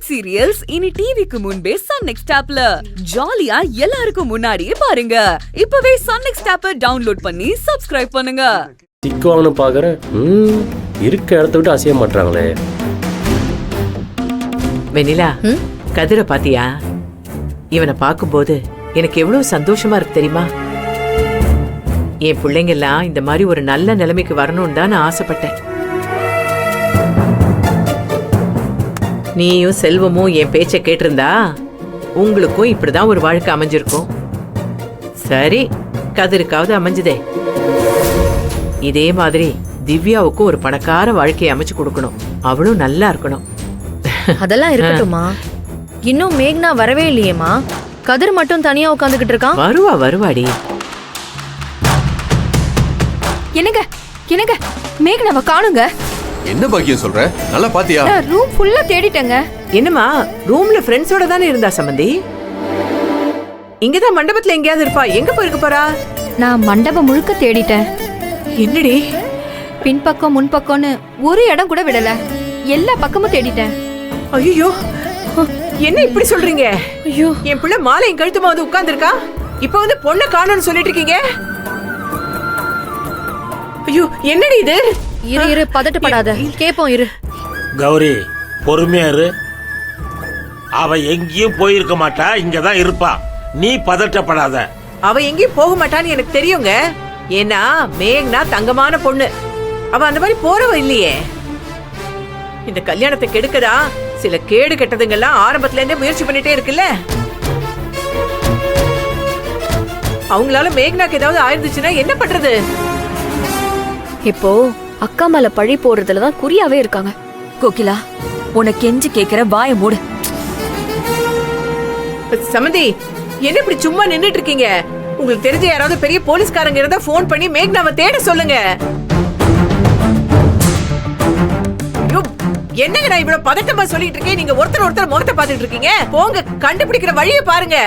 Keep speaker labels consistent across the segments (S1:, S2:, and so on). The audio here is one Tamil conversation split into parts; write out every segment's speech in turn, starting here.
S1: வெப் சீரியல்ஸ் இனி டிவிக்கு முன்பே சன் நெக்ஸ்ட் ஆப்ல ஜாலியா எல்லாருக்கும் முன்னாடியே பாருங்க. இப்பவே சன் நெக்ஸ்ட் ஆப்பை டவுன்லோட் பண்ணி சப்ஸ்கிரைப் பண்ணுங்க.
S2: திக்குவாங்கன்னு பாக்குறேன். இருக்க இடத்த விட்டு அசைய மாட்டாங்களே.
S3: வெண்ணிலா, கதிரை பாத்தியா? இவனை பார்க்கும்போது எனக்கு எவ்வளவு சந்தோஷமா இருக்கு தெரியுமா? என் பிள்ளைங்க எல்லாம் இந்த மாதிரி ஒரு நல்ல நிலைமைக்கு வரணும்னு தான் நான் ஆசைப்பட்டேன். நீயும் செல்வமும் என் பேச்ச கேட்டிருந்தா உங்களுக்கும் இப்படிதான் ஒரு வாழ்க்கை அமைஞ்சிருக்கும். சரி, கதிருக்காவது அமைஞ்சுதே. இதே மாதிரி திவ்யாவுக்கும் ஒரு பணக்கார வாழ்க்கையை அமைச்சு கொடுக்கணும். அவளும் நல்லா இருக்கணும்.
S4: அதெல்லாம் இருக்கட்டுமா? இன்னும் மேக்னா வரவே இல்லையேமா. கதிர் மட்டும் தனியா உட்காந்துக்கிட்டு இருக்கான்.
S3: வருவாடி.
S4: என்னங்க மேக்னாவை காணுங்க.
S5: என்ன பாக்கியம் சொல்ற? நல்லா பாத்தியா?
S4: ரூம் ஃபுல்லா தேடிட்டேங்க.
S3: என்னமா, ரூம்ல ஃப்ரெண்ட்ஸோட தானே இருந்தா சம்பந்தி? இங்கதான் மண்டபத்துல எங்கேயாவது இருப்பா. எங்க போயிருக்க போறா?
S4: நான் மண்டபம் முழுக்க தேடிட்டேன்.
S3: என்னடி,
S4: பின்பக்கம் முன்பக்கம்னு ஒரு இடம் கூட விடல. எல்லா பக்கமும் தேடிட்டேன்.
S3: ஐயோ, என்ன இப்படி சொல்றீங்க?
S4: ஐயோ,
S3: என் பிள்ளை மாலையும் கழுத்துமா வந்து உட்கார்ந்து இருக்கா. இப்ப வந்து பொண்ணை காணோம்னு சொல்லிட்டு இருக்கீங்க. ஐயோ, என்னடி இது?
S4: இரு பதட்டப்படாத, கேப்போம் இரு.
S6: கௌரி, பொறுமையா இரு. அவ எங்கேயும் போயிருக்க மாட்டா, இங்கதான் இருப்பா. நீ பதட்டப்படாத.
S3: அவ எங்கேயும் போக மாட்டான்னு எனக்கு தெரியுங்க. ஏன்னா மேக்னா தங்கமான பொண்ணு. அவ அந்த மாதிரி போறவ இல்லையே. இந்த கல்யாணத்தை கெடுக்கதா சில கேடு கெட்டதுங்கெல்லாம் ஆரம்பத்துல இருந்தே முயற்சி பண்ணிட்டே இருக்குல்ல. அவங்களால மேக்னாக்கு ஏதாவது ஆயிருந்துச்சுன்னா என்ன பண்றது?
S4: இப்போ அக்கா மேல பழி போடுறதுலதான் குறியாவே இருக்காங்க.
S1: கோகிலா, உனக்கு கெஞ்சி கேக்குற வாய மூடு.
S3: சமந்தி, என்ன இப்படி சும்மா நின்னுட்டு இருக்கீங்க? உங்களுக்கு தெரிஞ்ச யாராவது பெரிய போலீஸ்காரங்க இருந்தா போன் பண்ணி மேக்னாவை தேட சொல்லுங்க. என்னங்க நான் இவ்வளவு பதட்டமா சொல்லிட்டு இருக்கேன், நீங்க ஒருத்தர் முகத்தை பாத்துட்டு இருக்கீங்க. போங்க, கண்டுபிடிக்கிற வழியை பாருங்க.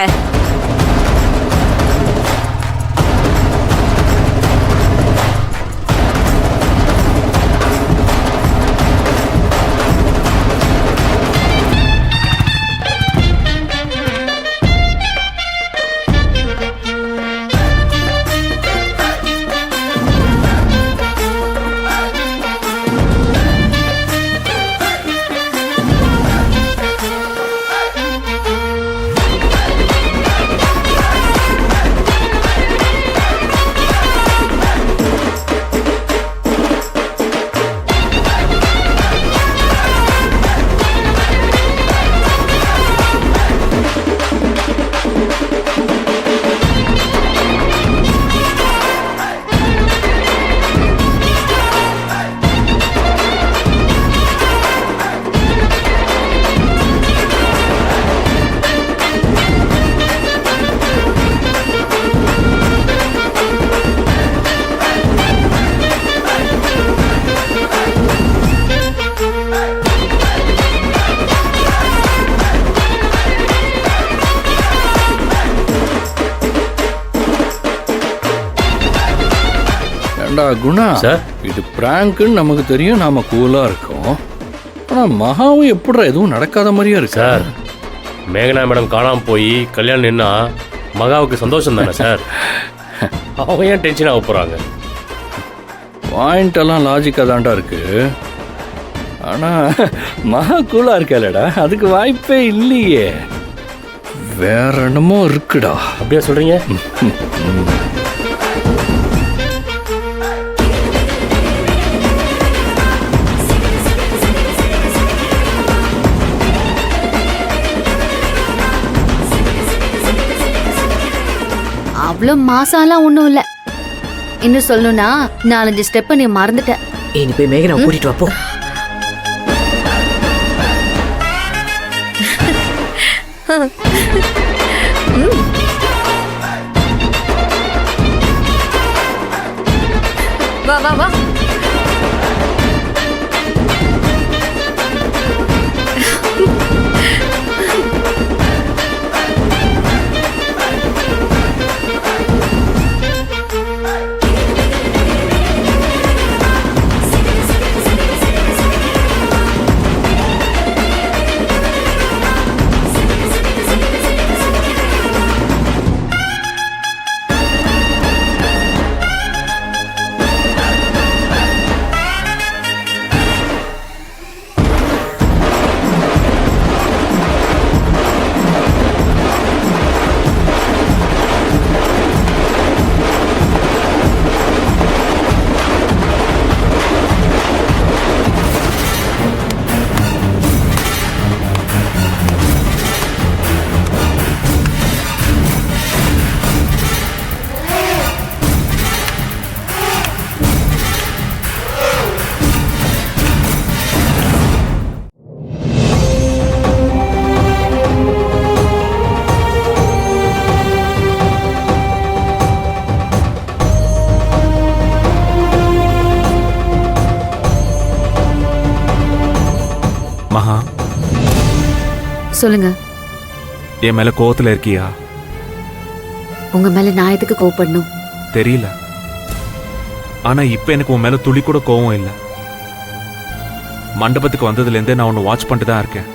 S7: குணா, இது பிராங்க்னு நமக்கு தெரியும், நாம கூலா இருக்கோம். ஆனா மகாவும் எப்படி எதுவும் நடக்காத மாதிரியா இருக்கு
S2: சார். மேகனா மேடம் காணாம போய் கல்யாணம் நின்னா மகாவுக்கு சந்தோஷம் தானே சார்? அவங்க ஏன் டென்ஷன் ஆக போறாங்க?
S7: பாயிண்ட் எல்லாம் லாஜிக்கா தான்டா இருக்கு. ஆனா மகா கூலா இருக்கலடா, அதுக்கு வாய்ப்பே இல்லையே. வேற என்னமோ இருக்குடா.
S2: அப்படியா சொல்றீங்க?
S8: அவ்வளவு மாசாலாம் ஒண்ணும் இல்ல. இன்னும் சொல்லணும்னா 4-5 ஸ்டெப் நீ மறந்துட்ட.
S3: நீ போய் மேகனா கூட்டிட்டு வா போ.
S4: வா வா வா.
S8: சொல்லுங்க.
S9: என் மேல கோவத்துல இருக்கியா?
S8: உங்க மேல நான் எதுக்கு கோவப்படணும்?
S9: தெரியல. ஆனா இப்ப எனக்கு உன் மேல துளி கூட கோவம் இல்லை. மண்டபத்துக்கு வந்ததுல இருந்தே நான் உன்னை வாட்ச் பண்ணிட்டு தான் இருக்கேன்.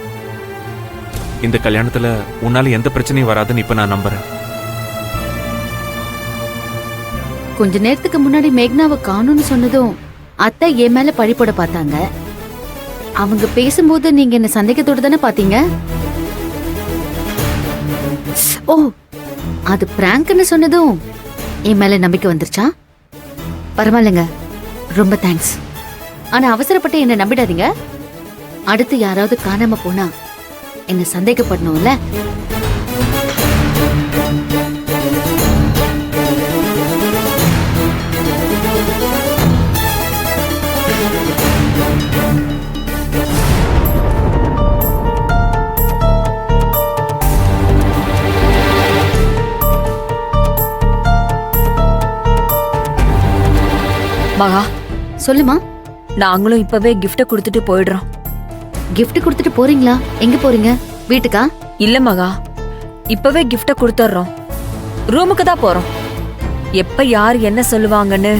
S9: இந்த கல்யாணத்துல உன்னால எந்த பிரச்சனையும் வராதுன்னு இப்ப நான் நம்புறேன்.
S8: கொஞ்ச நேரத்துக்கு முன்னாடி மேக்னாவை காணும்னு சொன்னதும் அத்தை என் மேல பழி போட பார்த்தாங்க. அவங்க பேசும்போது நீங்க என்ன சந்தேகத்தோட தானே பாத்தீங்க? ஓ, அது பிராங்க்னு சொன்னதும் என் மேல நம்பிக்கை வந்துருச்சா? பரவாயில்லைங்க, ரொம்ப தேங்க்ஸ். ஆனா அவசரப்பட்டு என்ன நம்பிடாதீங்க. அடுத்து யாராவது காணாம போனா என்ன சந்தேகப்படணும்ல.
S1: மகா,
S8: சொல்லுமா.
S1: நாங்களும் இப்பவே கிஃப்ட கொடுத்துட்டு போயிடுறோம்.
S8: gift கொடுத்துட்டு போறீங்களா? எங்க போறீங்க? வீட்டுக்கா?
S1: இல்ல மகா, இப்பவே கிஃப்ட கொடுத்துறோம். ரூமுக்கு தான் போறோம். எப்ப யார் என்ன சொல்லுவாங்கன்னு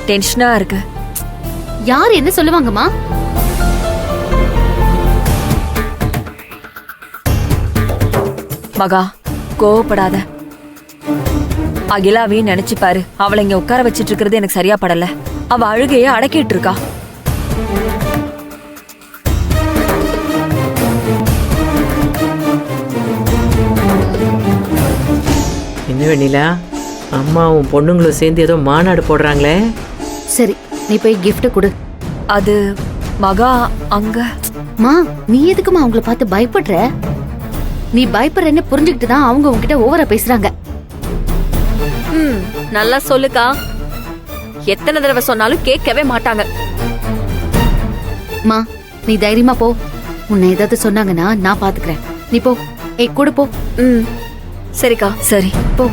S1: டென்ஷனா இருக்கு.
S8: யார் என்ன சொல்லுவாங்கம்மா?
S1: மகா, கோவப்படாத. அகிலாவையும் நினைச்சு பாரு. அவளை இங்க உட்கார வச்சிட்டு இருக்கிறது எனக்கு சரியா படல. அவ அழுகைய அடக்கிட்டு இருக்கா.
S3: என்ன வெண்ணிலா, அம்மாவும் பொண்ணுங்களும் சேர்ந்து ஏதோ மாநாடு போடுறாங்களே?
S8: சரி, நீ போய் gift கொடு.
S1: அது மகா அங்க.
S8: மா, நீ எதுக்குமா அவங்கள பார்த்து பயப்படுற? நீ பயப்படுறன்னு புரிஞ்சுக்கிட்டு தான் அவங்க உன்கிட்ட ஓவரா பேசுறாங்க.
S4: நல்லா சொல்லுக்கா. எத்தனை தடவை சொன்னாலும் கேட்கவே மாட்டாங்க.
S8: மா, நீ தைரியமா போ. உன்னை ஏதாவது சொன்னாங்கன்னா நான் பாத்துக்கிறேன். நீ போ. ஏய், கூட போ.
S4: சரிக்கா.
S1: சரி
S8: போ.